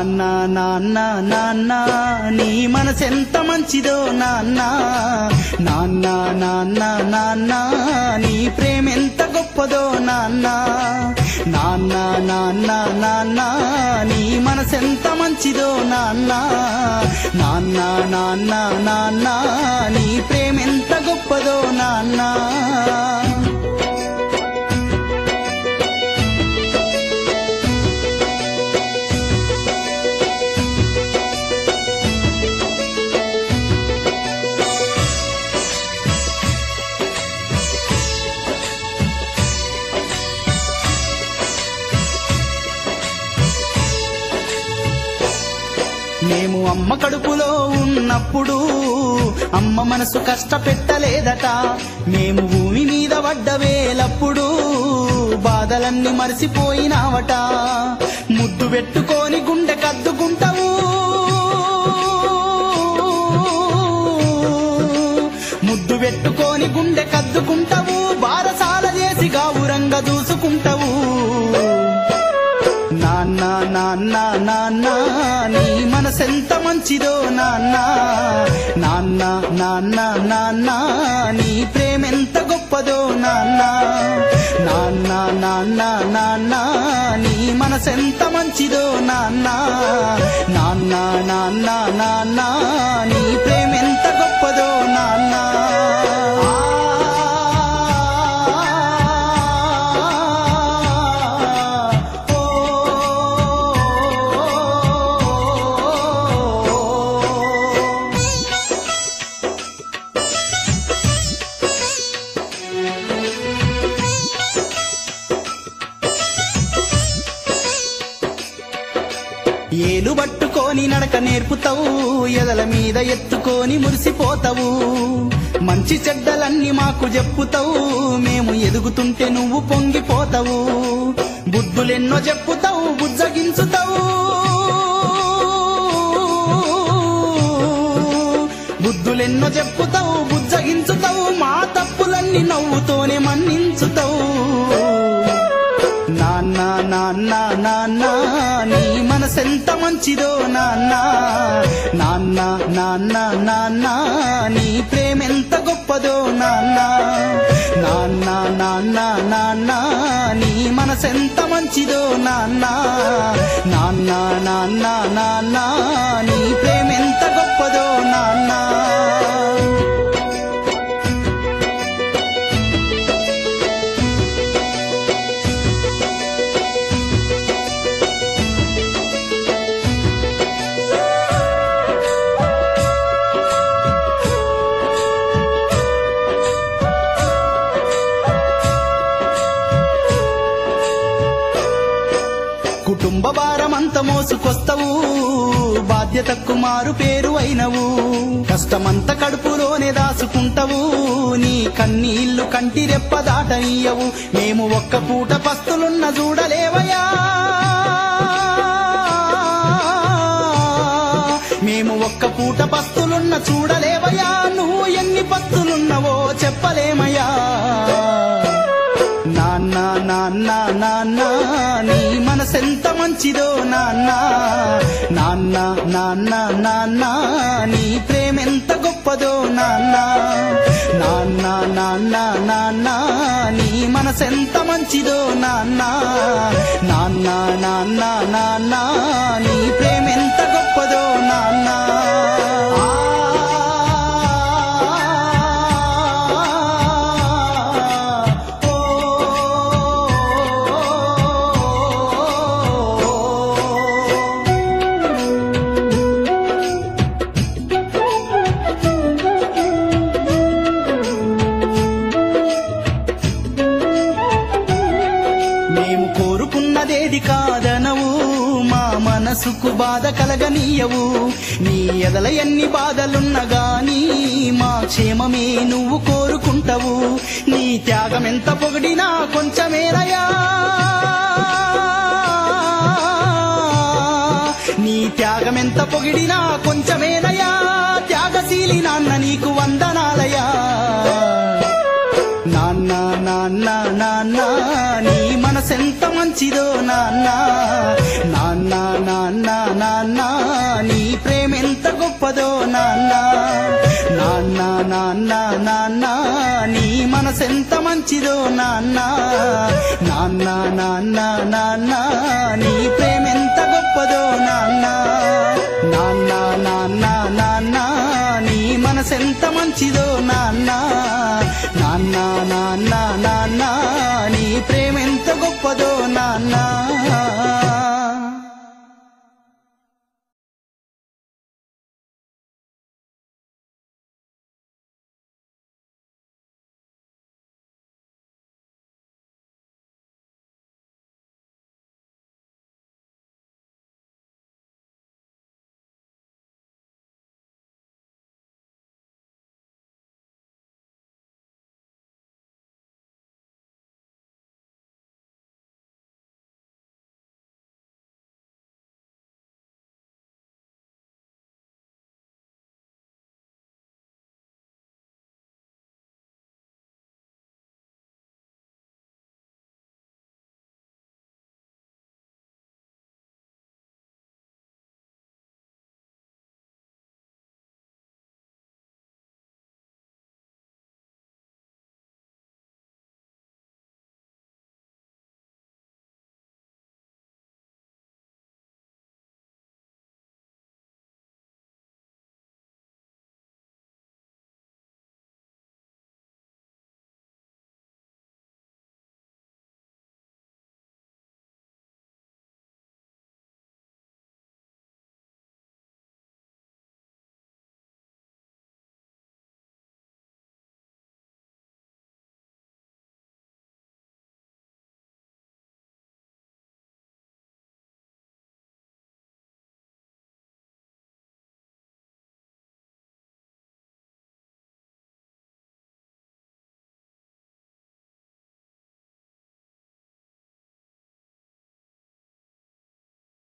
నాన్న నాన్న నాన్న నీ మనసెంత మంచిదో నాన్న, నాన్న నాన్న నాన్న నీ ప్రేమెంత గొప్పదో నాన్న, నాన్న నాన్న నాన్న నీ మనసెంత మంచిదో నాన్న, నాన్న నాన్న నాన్న నీ ప్రేమెంత గొప్పదో నాన్న. మేము అమ్మ కడుపులో ఉన్నప్పుడు అమ్మ మనసు కష్టపెట్టలేదట, మేము భూమి మీద పడ్డ వేలప్పుడు బాధలన్నీ మరిసిపోయినావట, ముద్దు పెట్టుకొని గుండె కద్దుకుంటావు, ముద్దు పెట్టుకొని గుండె కద్దుకుంటావు, బారసాల చేసి గావురంగా దూసుకుంటావు. నాన్న నాన్న నాన్న నీ మనసెంత మంచిదో నాన్న, నాన్న నాన్న నాన్న నీ ప్రేమెంత గొప్పదో నాన్న, నాన్న నాన్న నాన్న నీ మనసెంత మంచిదో నాన్న, నాన్న నాన్న నాన్న నీ ప్రేమెంత గొప్పదో నాన్న. ఏలు పట్టుకొని నడక నేర్పుతావు, ఎదల మీద ఎత్తుకొని మురిసిపోతావు, మంచి చెడ్డలన్నీ మాకు చెప్పుతావు, మేము ఎదుగుతుంటే నువ్వు పొంగిపోతావు, బుద్ధులెన్నో చెప్పుతావు బుజ్జగించుతావు, బుద్ధులెన్నో చెప్పుతావు బుజ్జగించుతావు, మా తప్పులన్నీ నవ్వుతోనే మన్నించుతావు. నాన్న నాన్న నాన్న నీ మనసెంత మంచిదో నాన్న, నాన్న నాన్న నాన్న నీ ప్రేమెంత గొప్పదో నాన్న, నాన్న నాన్న నాన్న నీ మనసెంత మంచిదో నాన్న, నాన్న నాన్న నాన్న నీ ప్రేమెంత గొప్పదో నాన్న. కుటుంబ భారమంత మోసుకొస్తావు, బాధ్యతకు మారు పేరు అయినవు, కష్టమంత కడుపులోనే దాసుకుంటావు, నీ కన్నీళ్లు కంటి రెప్ప దాటనీయవు, మేము ఒక్క పూట పస్తులున్న చూడలేవయా, మేము ఒక్క పూట పస్తులున్న చూడలేవయా, నువ్వు ఎన్ని పస్తులున్నవో చెప్పలేమయ్యా. నాన్న నాన్న నాన్న నీ మనసెంత మంచిదో నాన్న, నాన్న నాన్న నాన్న నీ ప్రేమెంత గొప్పదో నాన్న, నాన్న నాన్న నాన్న నీ మనసెంత మంచిదో నాన్న, నాన్న నాన్న నాన్న నీ ప్రేమెంత గొప్పదో నాన్న. మేము కోరుకున్నదేది కాదనవు, మా మనసుకు బాధ కలగనీయవు, నీ ఎదల ఎన్ని బాధలున్నా గానీ మా క్షేమమే నువ్వు కోరుకుంటావు, నీ త్యాగమెంత పొగిడినా కొంచెమేరయా, నీ త్యాగమెంత పొగిడినా కొంచెమేనయా, త్యాగశీలి నాన్న నీకు వందనాలయా. నాన్న నాన్న నాన్న నీ మనసెంత మంచిదో నాన్న నాన్న నాన్న నాన్న నీ ప్రేమెంత గొప్పదో నాన్న నాన్న నాన్న నాన్న నీ మనసెంత మంచిదో నాన్న నాన్న నాన్న నాన్న నీ ప్రేమెంత గొప్పదో నాన్న నాన్న నాన్న నాన్న నీ మనసెంత మంచిదో నాన్న నాన్న నాన్న నాన్న నీ ప్రేమెంత గొప్పదో నాన్న